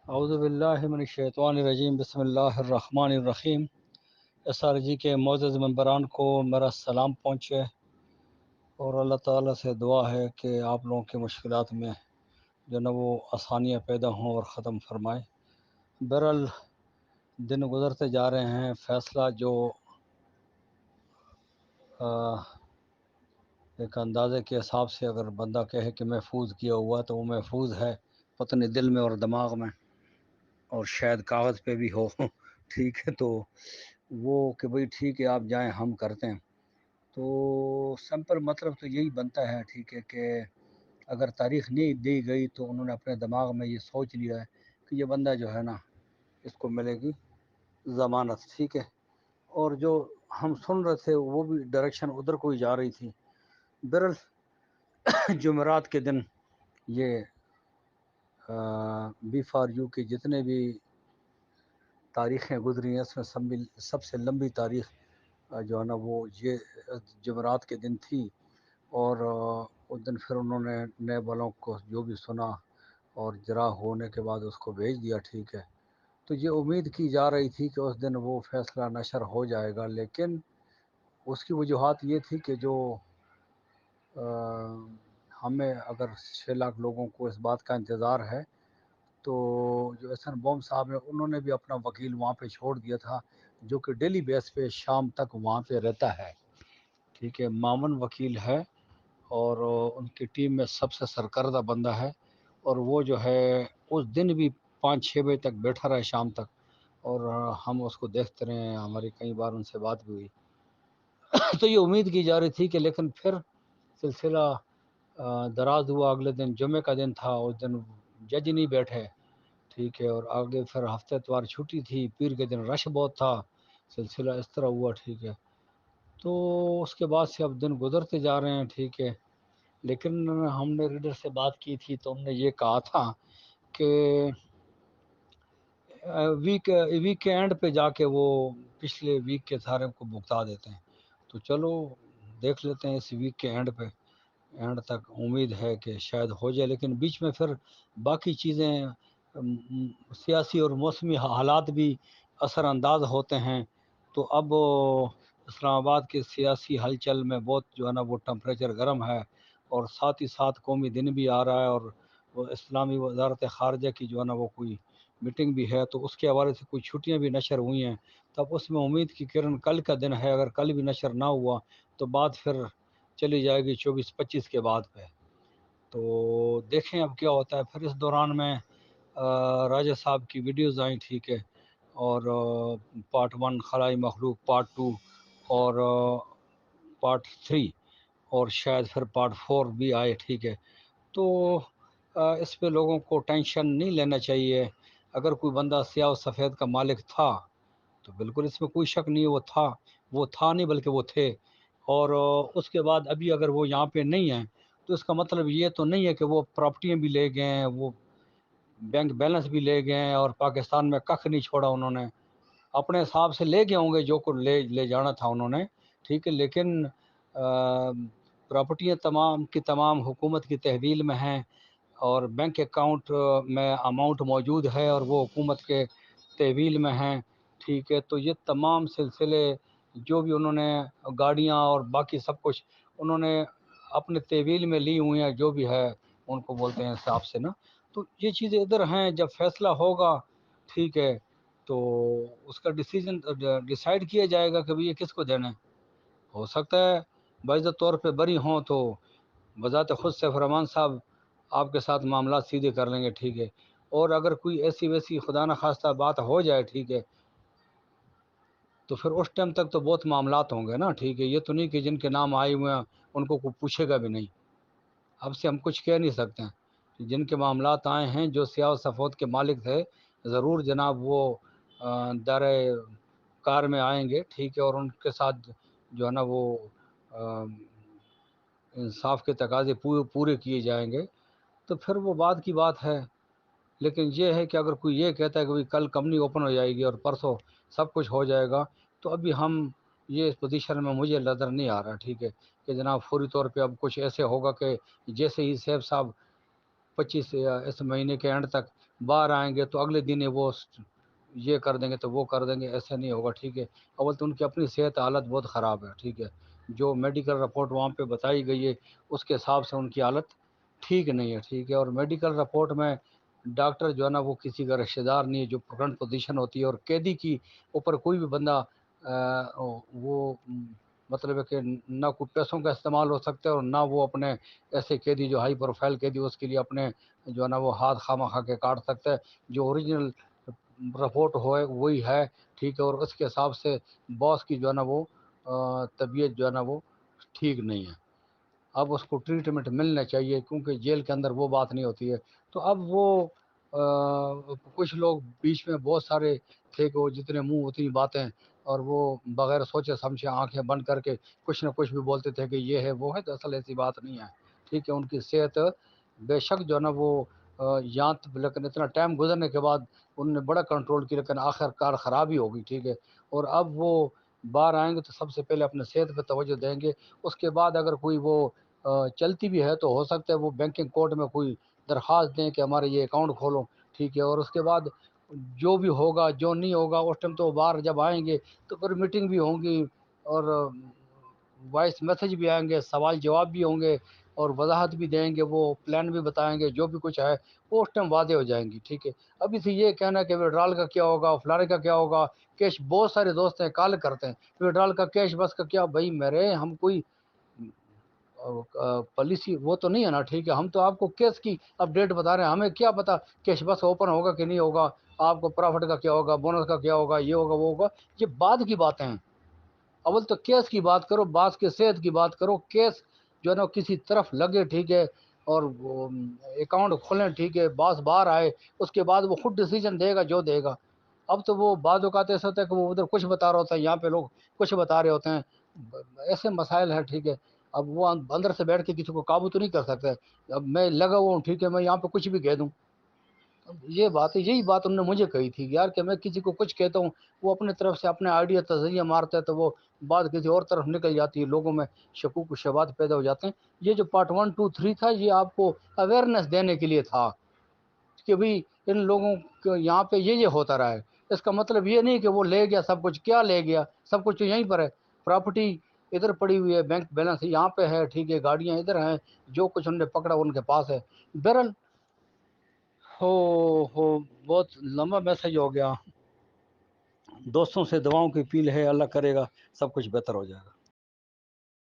اعوذ باللہ من الشیطان الرجیم، بسم اللہ الرحمن الرحیم۔ ایس آر جی کے معزز ممبران کو میرا سلام پہنچے، اور اللہ تعالیٰ سے دعا ہے کہ آپ لوگوں کی مشکلات میں جو نا وہ آسانیاں پیدا ہوں اور ختم فرمائے۔ بہرحال دن گزرتے جا رہے ہیں، فیصلہ جو ایک اندازے کے حساب سے اگر بندہ کہے کہ محفوظ کیا ہوا تو وہ محفوظ ہے پتنی دل میں اور دماغ میں، اور شاید کاغذ پہ بھی ہو ٹھیک ہے، تو وہ کہ بھئی ٹھیک ہے آپ جائیں ہم کرتے ہیں، تو سمپل مطلب تو یہی بنتا ہے ٹھیک ہے کہ اگر تاریخ نہیں دی گئی تو انہوں نے اپنے دماغ میں یہ سوچ لیا ہے کہ یہ بندہ جو ہے نا اس کو ملے گی ضمانت، ٹھیک ہے۔ اور جو ہم سن رہے تھے وہ بھی ڈائریکشن ادھر کو ہی جا رہی تھی۔ بہرحال جمعرات کے دن یہ بی فار یو کی جتنے بھی تاریخیں گزری ہیں اس میں سب سے لمبی تاریخ جو ہے نا وہ یہ جمعرات کے دن تھی، اور اس دن پھر انہوں نے نئے والوں کو جو بھی سنا اور جرا ہونے کے بعد اس کو بھیج دیا، ٹھیک ہے۔ تو یہ امید کی جا رہی تھی کہ اس دن وہ فیصلہ نشر ہو جائے گا، لیکن اس کی وجوہات یہ تھی کہ جو ہمیں اگر 6 لاکھ لوگوں کو اس بات کا انتظار ہے، تو جو احسن بوم صاحب ہیں انہوں نے بھی اپنا وکیل وہاں پہ چھوڑ دیا تھا، جو کہ ڈیلی بیس پہ شام تک وہاں پہ رہتا ہے، ٹھیک ہے۔ مامن وکیل ہے اور ان کی ٹیم میں سب سے سرکردہ بندہ ہے، اور وہ جو ہے اس دن بھی 5-6 بجے تک بیٹھا رہا شام تک، اور ہم اس کو دیکھتے رہے ہیں، ہماری کئی بار ان سے بات بھی ہوئی۔ تو یہ امید کی جا رہی تھی کہ لیکن پھر سلسلہ دراز ہوا، اگلے دن جمعے کا دن تھا، اس دن جج نہیں بیٹھے، ٹھیک ہے، اور آگے پھر ہفتے اتوار چھٹی تھی، پیر کے دن رش بہت تھا، سلسلہ اس طرح ہوا، ٹھیک ہے۔ تو اس کے بعد سے اب دن گزرتے جا رہے ہیں، ٹھیک ہے، لیکن ہم نے ریڈر سے بات کی تھی تو ہم نے یہ کہا تھا کہ ویک کے اینڈ پہ جا کے وہ پچھلے ویک کے سارے کو بھگتا دیتے ہیں، تو چلو دیکھ لیتے ہیں اس ویک کے اینڈ پہ، اینڈ تک امید ہے کہ شاید ہو جائے، لیکن بیچ میں پھر باقی چیزیں سیاسی اور موسمی حالات بھی اثر انداز ہوتے ہیں، تو اب اسلام آباد کے سیاسی ہلچل میں بہت جو ہے نا وہ ٹمپریچر گرم ہے، اور ساتھ ہی ساتھ قومی دن بھی آ رہا ہے، اور وہ اسلامی وزارت خارجہ کی جو ہے نا وہ کوئی میٹنگ بھی ہے، تو اس کے حوالے سے کوئی چھٹیاں بھی نشر ہوئی ہیں، تب اس میں امید کی کرن کل کا دن ہے، اگر کل بھی نشر نہ ہوا تو بات پھر چلی جائے گی 24-25 کے بعد پہ، تو دیکھیں اب کیا ہوتا ہے۔ پھر اس دوران میں راجہ صاحب کی ویڈیوز آئیں، ٹھیک ہے، اور پارٹ 1 خلائی مخلوق، پارٹ 2 اور پارٹ 3، اور شاید پھر پارٹ 4 بھی آئے، ٹھیک ہے۔ تو اس پہ لوگوں کو ٹینشن نہیں لینا چاہیے۔ اگر کوئی بندہ سیاہ و سفید کا مالک تھا تو بالکل اس میں کوئی شک نہیں، وہ تھا نہیں بلکہ وہ تھے، اور اس کے بعد ابھی اگر وہ یہاں پہ نہیں ہیں تو اس کا مطلب یہ تو نہیں ہے کہ وہ پراپرٹیاں بھی لے گئے ہیں، وہ بینک بیلنس بھی لے گئے ہیں، اور پاکستان میں کخ نہیں چھوڑا انہوں نے، اپنے حساب سے لے گئے ہوں گے جو کو لے جانا تھا انہوں نے، ٹھیک ہے، لیکن پراپرٹیاں تمام کی تمام حکومت کی تحویل میں ہیں، اور بینک اکاؤنٹ میں اماؤنٹ موجود ہے اور وہ حکومت کے تحویل میں ہیں، ٹھیک ہے۔ تو یہ تمام سلسلے جو بھی انہوں نے گاڑیاں اور باقی سب کچھ انہوں نے اپنے تحویل میں لی ہوئی ہیں، جو بھی ہے ان کو بولتے ہیں حساب سے نا، تو یہ چیزیں ادھر ہیں۔ جب فیصلہ ہوگا، ٹھیک ہے، تو اس کا ڈیسائیڈ کیا جائے گا کہ یہ کس کو دینا ہے۔ ہو سکتا ہے باعزت طور پہ بری ہوں تو بذات خود سیف الرحمان صاحب آپ کے ساتھ معاملات سیدھے کر لیں گے، ٹھیک ہے، اور اگر کوئی ایسی ویسی خدا نخواستہ بات ہو جائے، ٹھیک ہے، تو پھر اس ٹائم تک تو بہت معاملات ہوں گے نا، ٹھیک ہے۔ یہ تو نہیں کہ جن کے نام آئے ہوئے ہیں ان کو کوئی پوچھے گا بھی نہیں، اب سے ہم کچھ کہہ نہیں سکتے ہیں۔ جن کے معاملات آئے ہیں جو سیاہ و سفید کے مالک تھے، ضرور جناب وہ دائرۂ کار میں آئیں گے، ٹھیک ہے، اور ان کے ساتھ جو ہے نا وہ انصاف کے تقاضے پورے کیے جائیں گے، تو پھر وہ بعد کی بات ہے۔ لیکن یہ ہے کہ اگر کوئی یہ کہتا ہے کہ کل کمپنی اوپن ہو جائے گی اور پرسوں سب کچھ ہو جائے گا، تو ابھی ہم یہ اس پوزیشن میں مجھے نظر نہیں آ رہا، ٹھیک ہے، کہ جناب فوری طور پہ اب کچھ ایسے ہوگا کہ جیسے ہی سیف صاحب 25 اس مہینے کے اینڈ تک باہر آئیں گے تو اگلے دن وہ یہ کر دیں گے تو وہ کر دیں گے، ایسا نہیں ہوگا، ٹھیک ہے۔ اول تو ان کی اپنی صحت حالت بہت خراب ہے، ٹھیک ہے، جو میڈیکل رپورٹ وہاں پہ بتائی گئی ہے اس کے حساب سے ان کی حالت ٹھیک نہیں ہے، ٹھیک ہے۔ اور میڈیکل رپورٹ میں ڈاکٹر جو ہے نا وہ کسی کا رشتہ دار نہیں ہے، جو فرنٹ پوزیشن ہوتی ہے، اور قیدی کی اوپر کوئی بھی بندہ وہ مطلب ہے کہ نہ کوئی پیسوں کا استعمال ہو سکتا ہے، اور نہ وہ اپنے ایسے قیدی جو ہائی پروفائل قیدی اس کے لیے اپنے جو ہے نا وہ ہاتھ خواہ خواہ کے کاٹ سکتا ہے۔ جو اوریجنل رپورٹ ہوئے وہی ہے، ٹھیک ہے، اور اس کے حساب سے باس کی جو ہے نا وہ طبیعت جو ہے نا وہ ٹھیک نہیں ہے۔ اب اس کو ٹریٹمنٹ ملنا چاہیے، کیونکہ جیل کے اندر وہ بات نہیں ہوتی ہے۔ تو اب وہ کچھ لوگ بیچ میں بہت سارے تھے کہ وہ جتنے منہ اتنی باتیں، اور وہ بغیر سوچے سمجھے آنکھیں بند کر کے کچھ نہ کچھ بھی بولتے تھے کہ یہ ہے وہ ہے، تو اصل ایسی بات نہیں ہے، ٹھیک ہے۔ ان کی صحت بے شک جو ہے نا وہ یہاں لیکن اتنا ٹائم گزرنے کے بعد ان نے بڑا کنٹرول کی، لیکن آخر کار خراب ہی ہوگی، ٹھیک ہے۔ اور اب وہ باہر آئیں گے تو سب سے پہلے اپنے صحت پہ توجہ دیں گے، اس کے بعد اگر کوئی وہ چلتی بھی ہے تو ہو سکتا ہے وہ بینکنگ کوڈ میں کوئی درخواست دیں کہ ہمارے یہ اکاؤنٹ کھولو، ٹھیک ہے۔ اور اس کے بعد جو بھی ہوگا جو نہیں ہوگا اس ٹائم تو باہر جب آئیں گے تو پھر میٹنگ بھی ہوں گی، اور وائس میسج بھی آئیں گے، سوال جواب بھی ہوں گے، اور وضاحت بھی دیں گے، وہ پلان بھی بتائیں گے، جو بھی کچھ ہے وہ اس ٹائم واضح ہو جائیں گی، ٹھیک ہے۔ ابھی سے یہ کہنا کہ وڈرال کا کیا ہوگا، فلانے کا کیا ہوگا، کیش، بہت سارے دوست ہیں کال کرتے ہیں وڈرال کا کیش بس کا کیا، بھائی میرے ہم کوئی پالیسی وہ تو نہیں ہے نا، ٹھیک ہے۔ ہم تو آپ کو کیس کی اپڈیٹ بتا رہے ہیں، ہمیں کیا پتا کیش بس اوپن ہوگا کہ نہیں ہوگا، آپ کو پروفٹ کا کیا ہوگا، بونس کا کیا ہوگا، یہ ہوگا وہ ہوگا، یہ بعد کی باتیں ہیں۔ اول تو کیس کی بات کرو، باس کے صحت کی بات کرو، کیس جو ہے نا کسی طرف لگے، ٹھیک ہے، اور اکاؤنٹ کھولیں، ٹھیک ہے، باس باہر آئے، اس کے بعد وہ خود ڈیسیجن دے گا جو دے گا۔ اب تو وہ بعض اوقات ایسا ہوتا ہے کہ وہ ادھر کچھ بتا رہا ہوتا ہے، یہاں پہ لوگ کچھ بتا رہے ہوتے ہیں، ایسے مسائل ہیں، ٹھیک ہے۔ اب وہ اندر سے بیٹھ کے کسی کو قابو تو نہیں کر سکتے، اب میں لگا ہوا ہوں، ٹھیک ہے، میں یہاں پہ کچھ بھی کہہ دوں۔ یہ بات ہے، یہی بات انہوں نے مجھے کہی تھی یار، کہ میں کسی کو کچھ کہتا ہوں وہ اپنے طرف سے اپنے آئیڈیا تجزیہ مارتا ہے، تو وہ بات کسی اور طرف نکل جاتی ہے، لوگوں میں شکوک و شبہات پیدا ہو جاتے ہیں۔ یہ جو پارٹ 1 2 3 تھا، یہ آپ کو اویئرنیس دینے کے لیے تھا کہ بھئی ان لوگوں کو یہاں پہ یہ ہوتا رہا ہے۔ اس کا مطلب یہ نہیں کہ وہ لے گیا سب کچھ، کیا لے گیا، سب کچھ تو یہیں پر ہے، پراپرٹی ادھر پڑی ہوئی ہے، بینک بیلنس یہاں پہ ہے، ٹھیک ہے، گاڑیاں ادھر ہیں، جو کچھ انہوں نے پکڑا ان کے پاس ہے۔ بہرحال ہو بہت لمبا میسج ہو گیا، دوستوں سے دعاؤں کی اپیل ہے، اللہ کرے گا سب کچھ بہتر ہو جائے گا۔